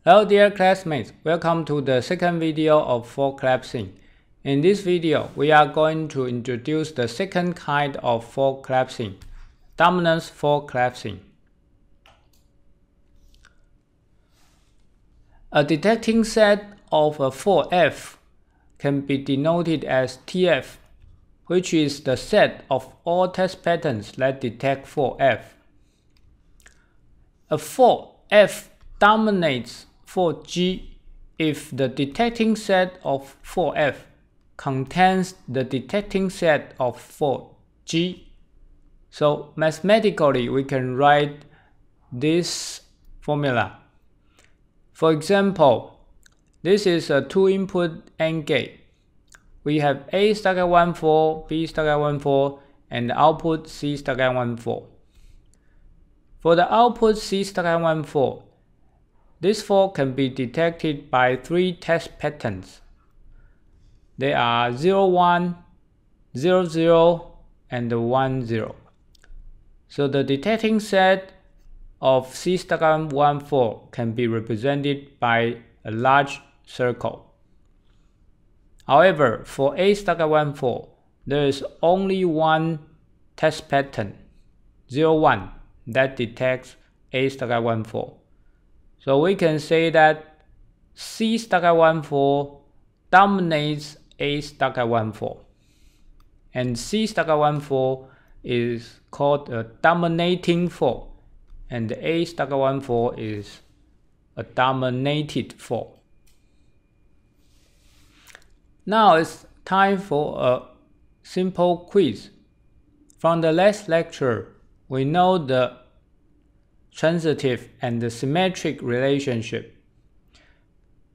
Hello dear classmates, welcome to the second video of fault collapsing. In this video, we are going to introduce the second kind of fault collapsing, dominance fault collapsing. A detecting set of a fault F can be denoted as TF, which is the set of all test patterns that detect fault F. A fault F dominates fault G if the detecting set of fault F contains the detecting set of fault G. So mathematically, we can write this formula. For example, this is a 2-input AND gate. We have A stuck at 1, 4, B stuck at 1, 4, and the output C stuck at 1, 4. For the output C stuck at 1, 4, this fault can be detected by 3 test patterns. They are 0, 1, 0, 0, and 1, 0. So the detecting set of C stuck at 1, 4 can be represented by a large circle. However, for A stuck at 1, 4, there is only one test pattern, 0, 1, that detects A stuck at 1, 4. So we can say that C stuck at 1, 4 dominates A stuck at 1, 4. And C stuck at 1, 4 is called a dominating fault. And the A stuck at 1, 4 is a dominated fault. Now it's time for a simple quiz. From the last lecture, we know the transitive and the symmetric relationship.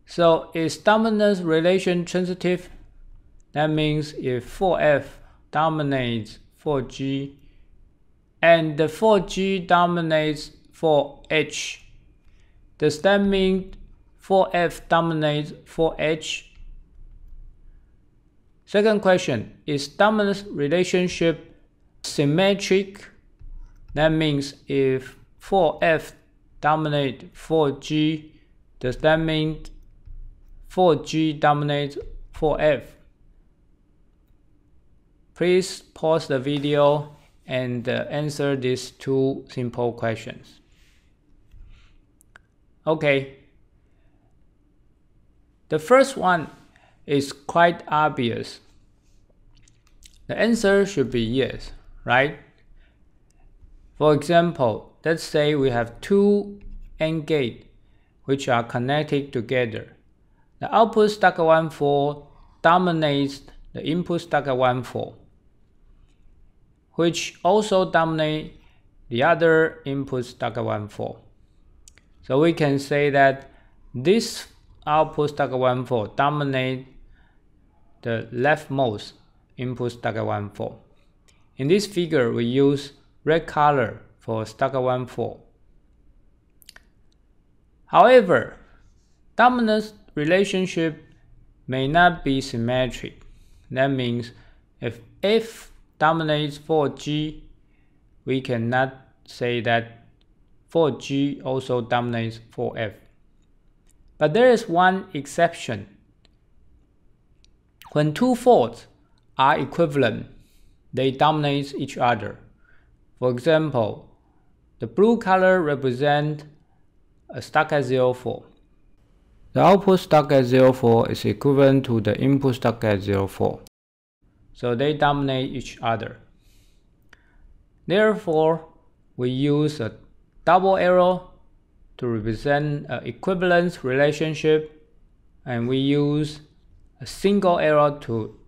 So is dominance relation transitive? That means if fault F dominates fault G and the fault G dominates fault H, does that mean fault F dominates fault H? Second question, is dominance relationship symmetric? That means if fault F dominates fault G, does that mean fault G dominates fault F? Please pause the video and answer these two simple questions. Okay. The first one is quite obvious. The answer should be yes, right? For example, let's say we have 2 AND gates which are connected together. The output stuck at 1, 4 dominates the input stuck at 1, 4, which also dominates the other input stuck at 1, 4. So we can say that this output stuck at 1, 4 dominates the leftmost input stuck at 1, 4. In this figure, we use red color for stuck at 1, 4. However, dominance relationship may not be symmetric. That means if F dominates fault G, we cannot say that fault G also dominates fault F. But there is one exception. When 2 faults are equivalent, they dominate each other. For example, the blue color represents a stuck at 0, 4. The output stuck at 0, 4 is equivalent to the input stuck at 0, 4. So they dominate each other. Therefore, we use a double arrow to represent an equivalence relationship, and we use a single arrow to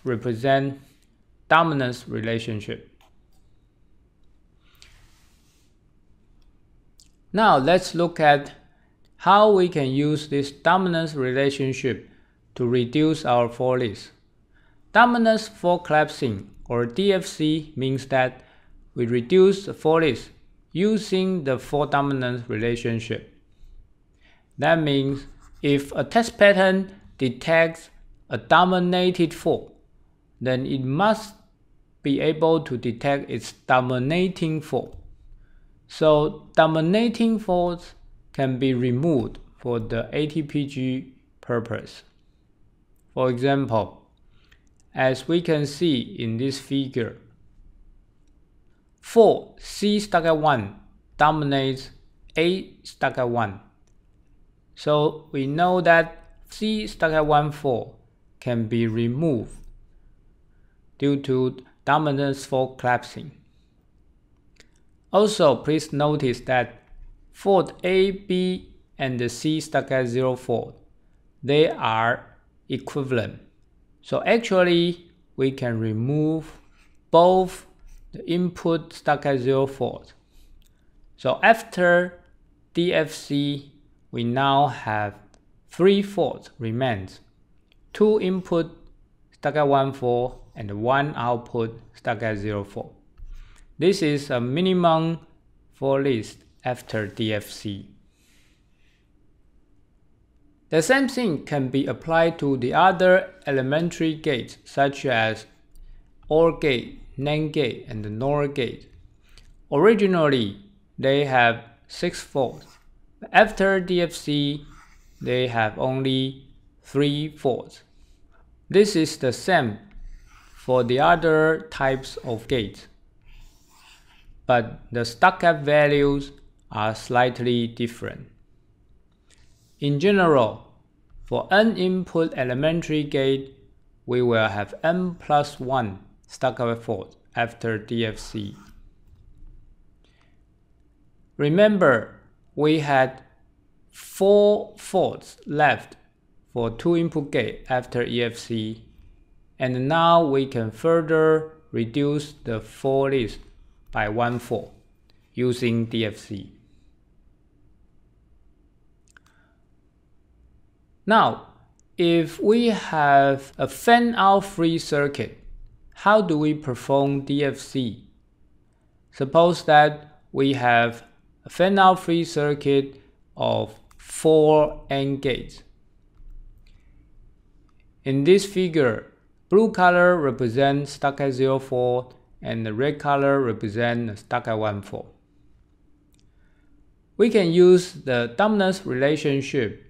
represent dominance relationship. Now let's look at how we can use this dominance relationship to reduce our fault list. Dominance fault collapsing, or DFC, means that we reduce the fault list using the fault dominance relationship. That means if a test pattern detects a dominated fault, then it must be able to detect its dominating fault. So dominating faults can be removed for the ATPG purpose. For example, as we can see in this figure, for C stuck at 1 dominates A stuck at 1. So we know that C stuck at 1 4 can be removed due to dominance fault collapsing. Also, please notice that fault A, B, and the C stuck at 0 4, they are equivalent. So actually, we can remove both the input stuck at 0 fault. So after DFC, we now have 3 faults remains, 2 input stuck at 1 4 and 1 output stuck at 0 4. This is a minimum fault list after DFC. The same thing can be applied to the other elementary gates such as OR gate, NAND gate, and the NOR gate. Originally, they have 6 faults. After DFC, they have only 3 faults. This is the same for the other types of gates, but the stuck-up values are slightly different. In general, for n input elementary gate, we will have n plus 1 stuck-up fault after DFC. Remember, we had 4 faults left for 2 input gate after EFC, and now we can further reduce the fault list by 1 fault using DFC. Now, if we have a fan-out-free circuit, how do we perform DFC? Suppose that we have a fan-out-free circuit of 4 AND gates. In this figure, blue color represents stuck at 0 4 and the red color represents stuck at 1 4. We can use the dominance relationship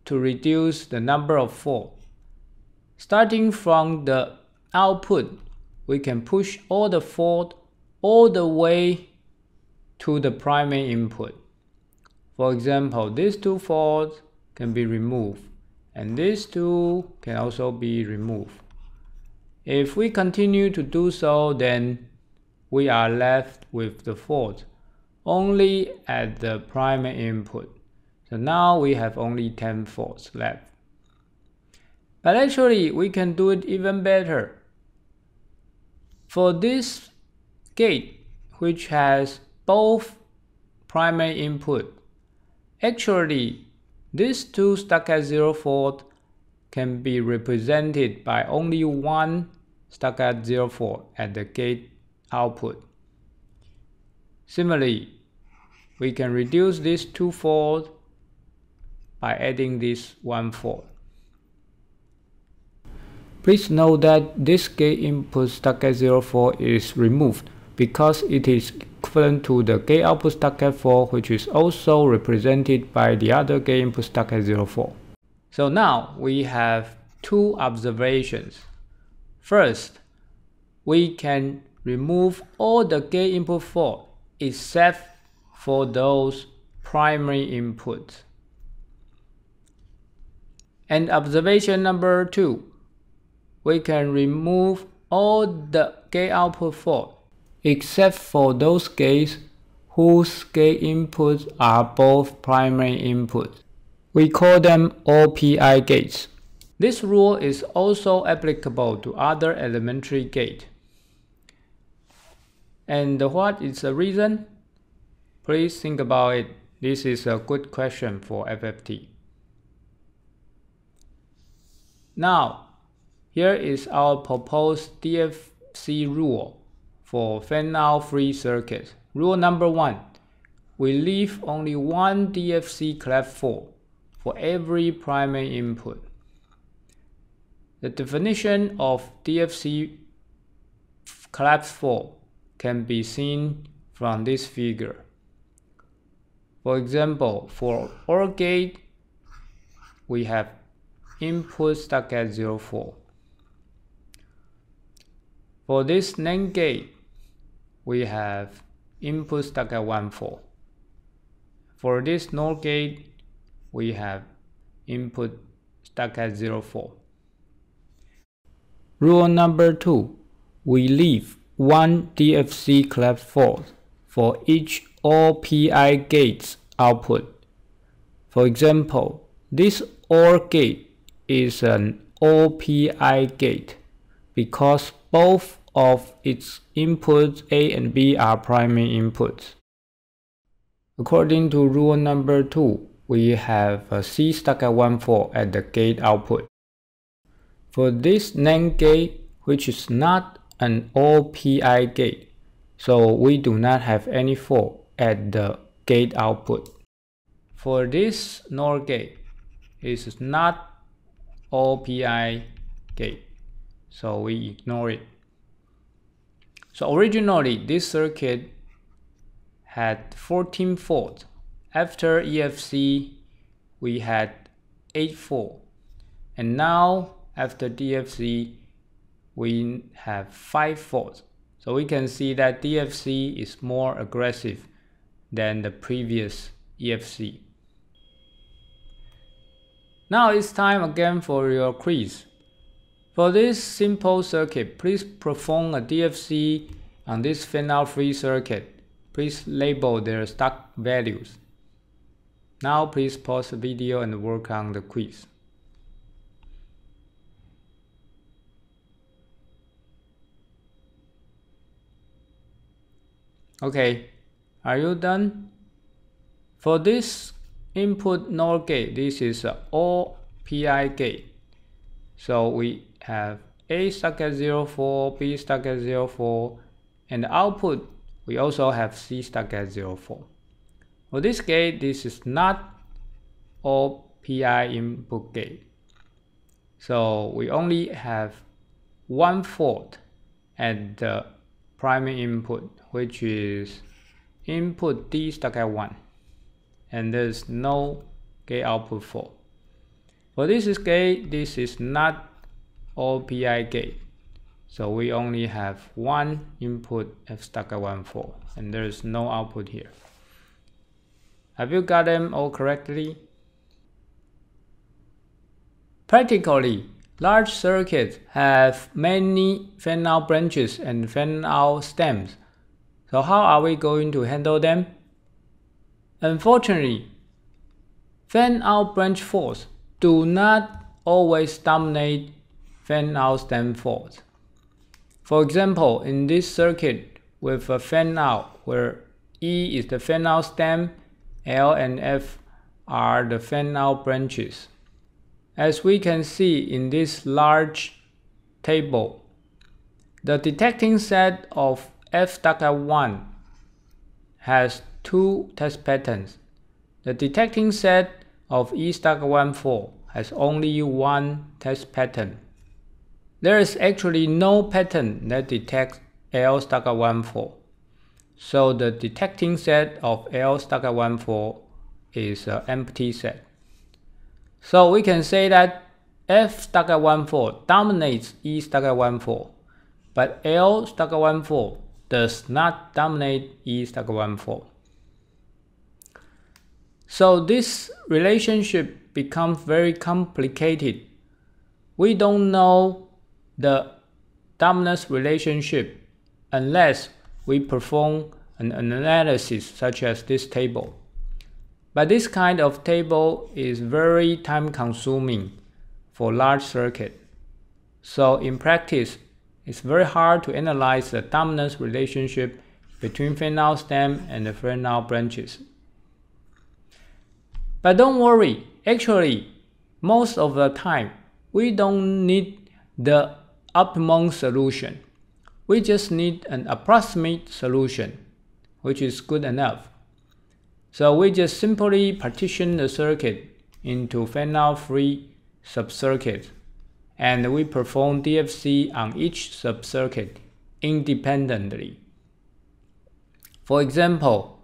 to reduce the number of faults. Starting from the output, we can push all the faults all the way to the primary input. For example, these 2 faults can be removed, and these 2 can also be removed. If we continue to do so, then we are left with the fault only at the primary input. So now we have only 10 faults left. But actually, we can do it even better. For this gate, which has both primary input, actually, these 2 stuck at 0 fault can be represented by only 1 stuck at 0 fault at the gate output. Similarly, we can reduce these 2 faults by adding this 1 fault. Please note that this gate input stuck at 0 fault is removed because it is equivalent to the gate output stuck at 4, which is also represented by the other gate input stuck at 0 4. So now we have 2 observations. First, we can remove all the gate input fault except for those primary inputs. And observation number 2, we can remove all the gate output fault except for those gates whose gate inputs are both primary inputs. We call them OPI gates. This rule is also applicable to other elementary gates. And what is the reason? Please think about it. This is a good question for FFT. Now, here is our proposed DFC rule for Fanout-free circuits. Rule number 1, we leave only 1 DFC collapse fault for every primary input. The definition of DFC collapse fault can be seen from this figure. For example, for OR gate, we have input stuck at 0,4. For this NAND gate, we have input stuck at 1,4. For this NOR gate, we have input stuck at 0,4. Rule number 2. We leave one DFC collapse fault for each OR PI gate's output. For example, this OR gate is an OR PI gate because both of its inputs A and B are primary inputs. According to rule number 2, we have a C stuck at 1,4 at the gate output. For this NAND gate, which is not an OR PI gate, so we do not have any fault at the gate output. For this NOR gate, it is not OR PI gate, so we ignore it. So originally, this circuit had 14 faults. After EFC, we had 8 faults. And now, after DFC, we have 5 faults. So we can see that DFC is more aggressive than the previous EFC. Now it's time again for your quiz. For this simple circuit, please perform a DFC on this Fanout-free circuit. Please label their stock values. Now please pause the video and work on the quiz. Okay, are you done? For this input NOR gate, this is an OR PI gate. So we have A stuck at 0,4, B stuck at 0,4, and the output we also have C stuck at 0,4. For this gate, this is not OR PI input gate. So we only have one fault at the primary input, which is input D stuck at 1. And there's no gate output fault. For this gate, this is not OR PI gate. So we only have one input F stuck at 1,4, and there is no output here. Have you got them all correctly? Practically, large circuits have many fan-out branches and fan-out stems. So how are we going to handle them? Unfortunately, fan-out branch faults do not always dominate fan-out stem faults. For example, in this circuit with a fan-out where E is the fan-out stem, L and F are the fan-out branches. As we can see in this large table, the detecting set of F stuck at 1 has 2 test patterns. The detecting set of E stuck at 1,4 has only 1 test pattern. There is actually no pattern that detects L stuck at 1,4. So the detecting set of L stuck at 1,4 is an empty set. So we can say that F stuck at 1,4 dominates E stuck at 1,4, but L stuck at 1,4 does not dominate E stuck at 1,4. So this relationship becomes very complicated. We don't know the dominance relationship unless we perform an analysis such as this table. But this kind of table is very time consuming for large circuit. So in practice, it's very hard to analyze the dominance relationship between fan-out stem and the fan-out branches. But don't worry, actually, most of the time, we don't need the optimum solution. We just need an approximate solution, which is good enough. So we just simply partition the circuit into Fanout-free subcircuits, and we perform DFC on each subcircuit independently. For example,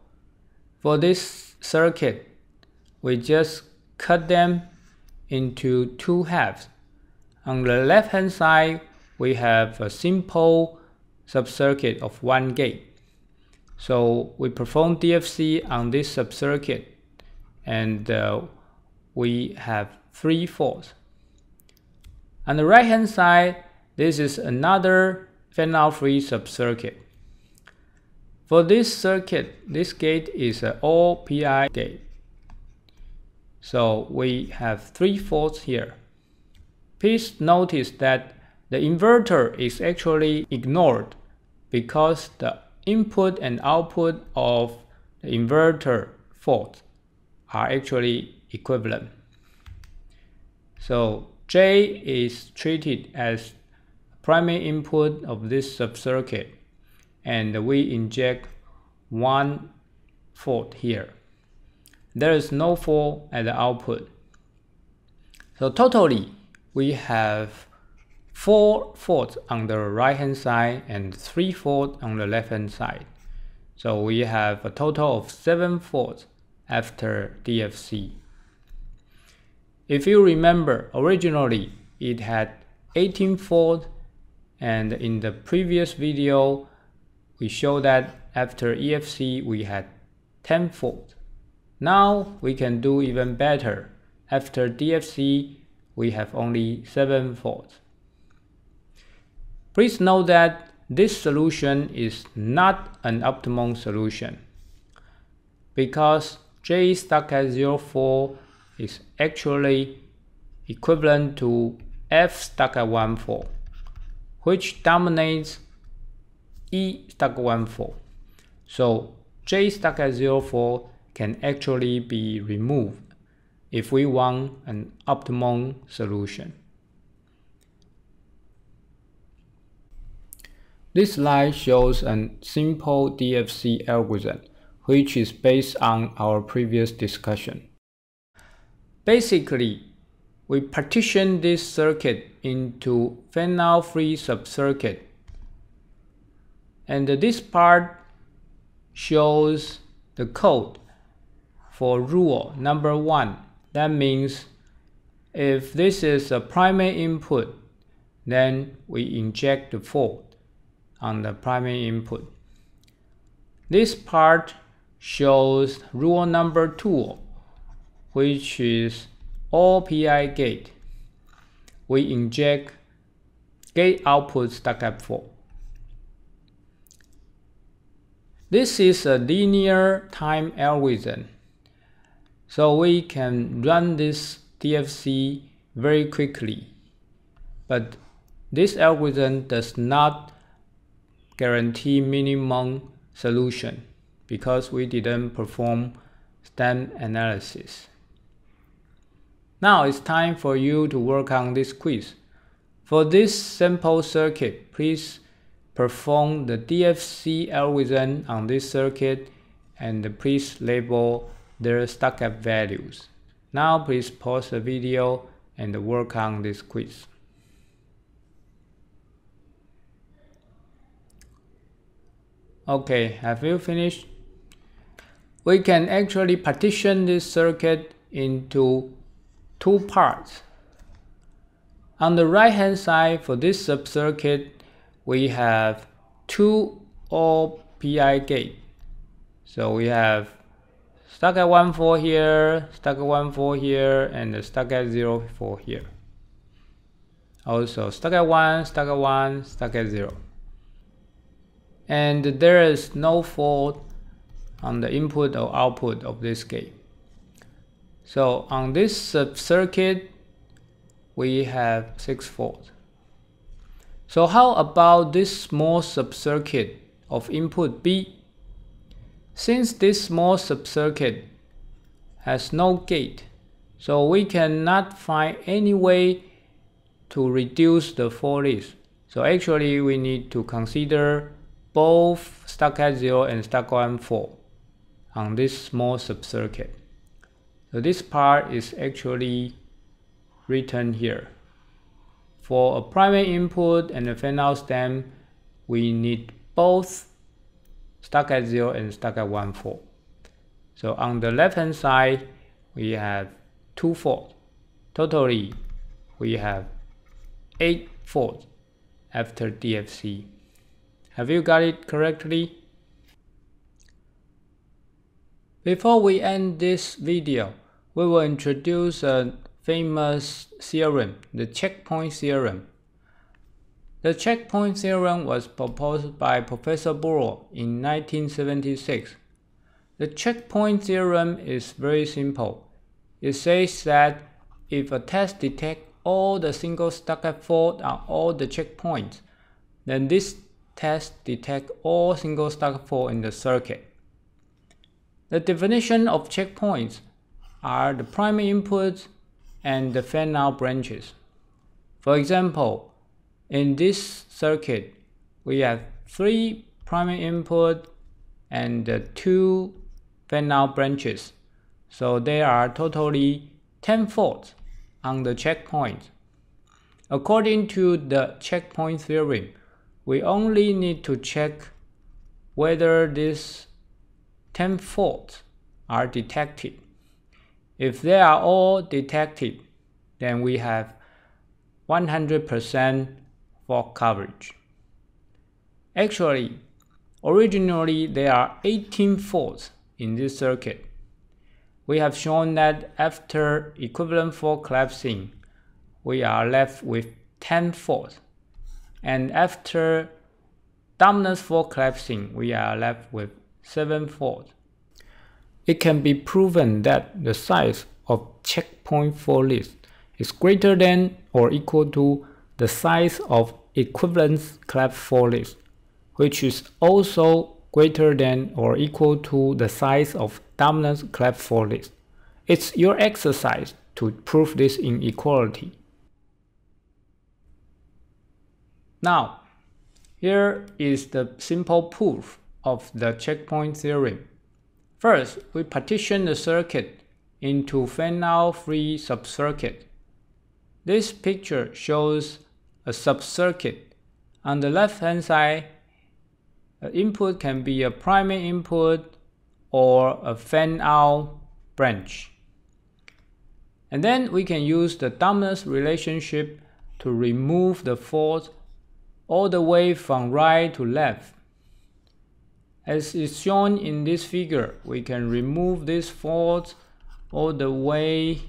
for this circuit, we just cut them into two halves. On the left hand side, we have a simple subcircuit of 1 gate. So we perform DFC on this subcircuit, and we have 3 faults. On the right hand side, this is another Fanout-free subcircuit. For this circuit, this gate is an all PI gate. So we have 3 faults here. Please notice that the inverter is actually ignored because the input and output of the inverter faults are actually equivalent. So J is treated as primary input of this subcircuit, and we inject 1 fault here. There is no fault at the output. So totally, we have 4 faults on the right hand side and 3 faults on the left hand side. So we have a total of 7 faults after DFC. If you remember, originally it had 18 faults, and in the previous video we showed that after EFC we had 10 faults. Now we can do even better. After DFC we have only 7 faults. Please note that this solution is not an optimum solution because J stuck at 0.4 is actually equivalent to F stuck at 1.4, which dominates E stuck at 1.4. So J stuck at 0.4 can actually be removed if we want an optimum solution. This slide shows a simple DFC algorithm which is based on our previous discussion. Basically, we partition this circuit into Fanout-free subcircuit, and this part shows the code for rule number 1. That means if this is a primary input, then we inject the fault on the primary input. This part shows rule number 2, which is all PI gate. We inject gate output stuck at 4. This is a linear time algorithm, so we can run this DFC very quickly. But this algorithm does not guarantee minimum solution because we didn't perform stem analysis. Now it's time for you to work on this quiz. For this simple circuit, please perform the DFC algorithm on this circuit and please label their stuck-up values. Now please pause the video and work on this quiz. Okay, have you finished? We can actually partition this circuit into 2 parts. On the right hand side for this subcircuit, we have 2 all PI gate. So we have stuck at 1.4 here, stuck at 1.4 here, and stuck at 0.4 here. Also stuck at 1, stuck at 1, stuck at 0. And there is no fault on the input or output of this gate. So on this subcircuit, we have 6 faults. So how about this small subcircuit of input B? Since this small subcircuit has no gate, so we cannot find any way to reduce the fault list. So actually we need to consider both stuck at 0 and stuck at 1.4 on this small subcircuit. So this part is actually written here. For a primary input and a Fanout stem, we need both stuck at 0 and stuck at 1.4. So on the left hand side, we have 2 faults. Totally, we have 8 faults after DFC. Have you got it correctly? Before we end this video, we will introduce a famous theorem, the checkpoint theorem. The checkpoint theorem was proposed by Professor Bohr in 1976. The checkpoint theorem is very simple. It says that if a test detects all the single stacks faults on all the checkpoints, then this test detects all single stack faults in the circuit. The definition of checkpoints are the primary inputs and the fan-out branches. For example, in this circuit, we have 3 primary inputs and 2 fan-out branches. So there are totally 10 faults on the checkpoint. According to the checkpoint theorem, we only need to check whether these 10 faults are detected. If they are all detected, then we have 100% fault coverage. Actually, originally there are 18 faults in this circuit. We have shown that after equivalent fault collapsing, we are left with 10 faults. And after dominant fault collapsing, we are left with 7 faults. It can be proven that the size of checkpoint fault list is greater than or equal to the size of equivalence collapse fault list, which is also greater than or equal to the size of dominant collapse fault list. It's your exercise to prove this inequality. Now, here is the simple proof of the checkpoint theorem. First, we partition the circuit into Fanout-free subcircuits. This picture shows a subcircuit. On the left-hand side, the input can be a primary input or a fan-out branch. And then we can use the dominance relationship to remove the fault all the way from right to left. As is shown in this figure, we can remove this fault all the way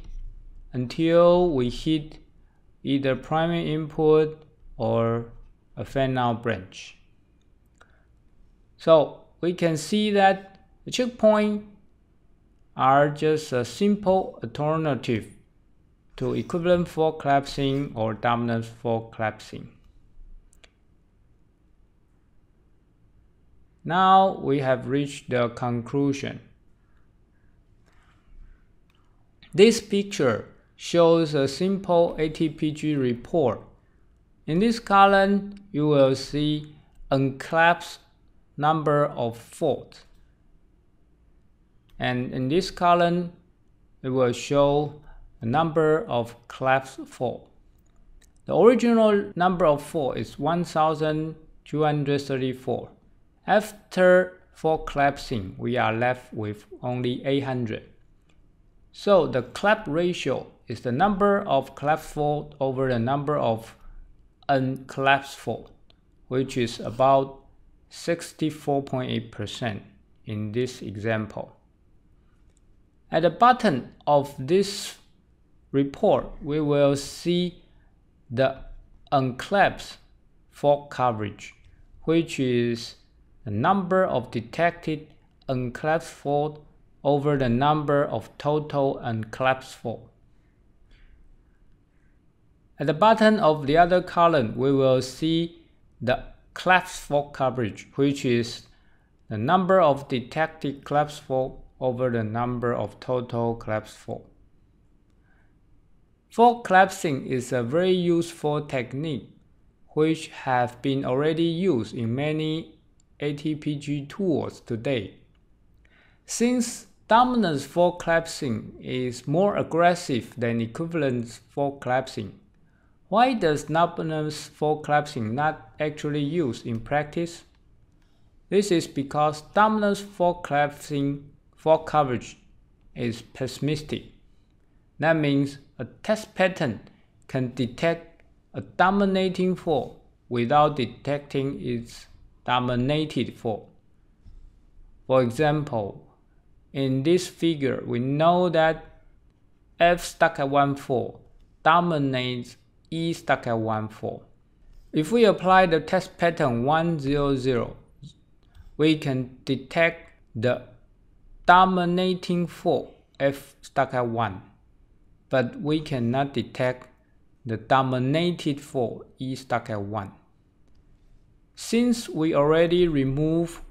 until we hit either primary input or a fan-out branch. So we can see that the checkpoints are just a simple alternative to equivalent fault collapsing or dominant fault collapsing. Now we have reached the conclusion. This picture shows a simple ATPG report. In this column, you will see uncollapsed number of faults. And in this column, it will show the number of collapsed faults. The original number of faults is 1,234. After fault collapsing, we are left with only 800. So the collapse ratio is the number of collapsed faults over the number of uncollapsed faults, which is about 64.8% in this example. At the bottom of this report, we will see the uncollapsed fault coverage, which is the number of detected uncollapsed faults over the number of total uncollapsed faults. At the bottom of the other column, we will see the collapsed fault coverage, which is the number of detected collapsed faults over the number of total collapsed faults. Fault collapsing is a very useful technique which have been already used in many ATPG tools today. Since dominant fault collapsing is more aggressive than equivalent fault collapsing, why does dominant fault collapsing not actually used in practice? This is because dominant fault collapsing fault coverage is pessimistic. That means a test pattern can detect a dominating fault without detecting its dominated fault. For example, in this figure, we know that F stuck at 1 fault dominates E stuck at 1 fault. If we apply the test pattern 1 0 0, we can detect the dominating fault F stuck at 1, but we cannot detect the dominated fault E stuck at 1. Since we already removed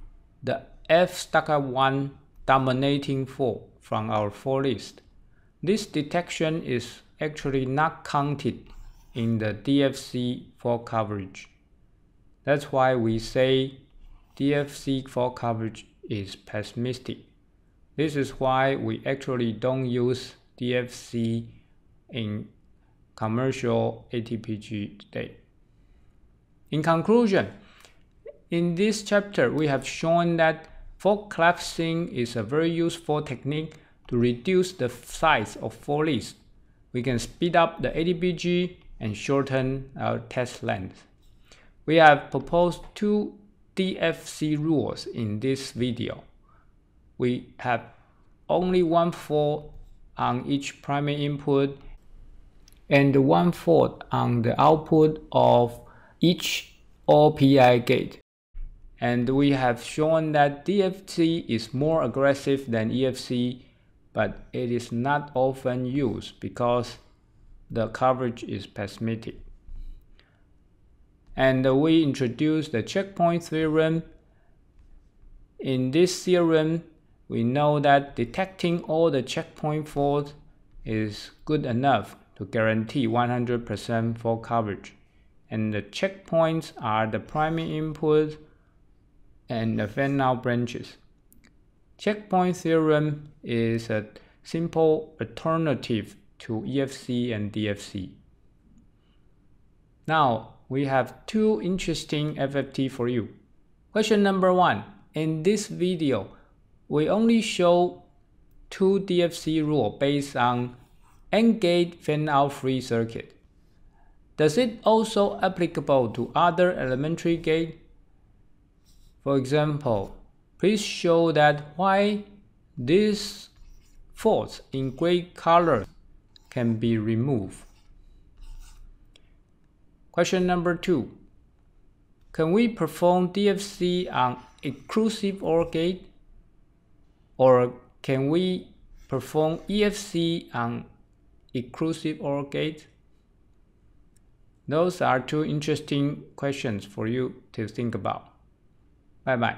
the F stuck at 1 dominating fault from our fault list, this detection is actually not counted in the DFC fault coverage. That's why we say DFC fault coverage is pessimistic. This is why we actually don't use DFC in commercial ATPG today. In conclusion, in this chapter, we have shown that fault collapsing is a very useful technique to reduce the size of fault list. We can speed up the ATPG and shorten our test length. We have proposed 2 DFC rules in this video. We have only 1 fault on each primary input and 1 fault on the output of each OPI gate. And we have shown that DFC is more aggressive than EFC, but it is not often used because the coverage is pessimistic. And we introduced the checkpoint theorem. In this theorem, we know that detecting all the checkpoint faults is good enough to guarantee 100% fault coverage. And the checkpoints are the primary input and the fan-out branches. Checkpoint theorem is a simple alternative to EFC and DFC. Now, we have 2 interesting FFT for you. Question number 1. In this video, we only show 2 DFC rules based on N-gate Fanout-free circuit. Does it also applicable to other elementary gate? For example, please show that why these faults in gray color can be removed. Question number 2. Can we perform DFC on exclusive OR gate? Or can we perform EFC on exclusive OR gate? Those are 2 interesting questions for you to think about. Bye bye.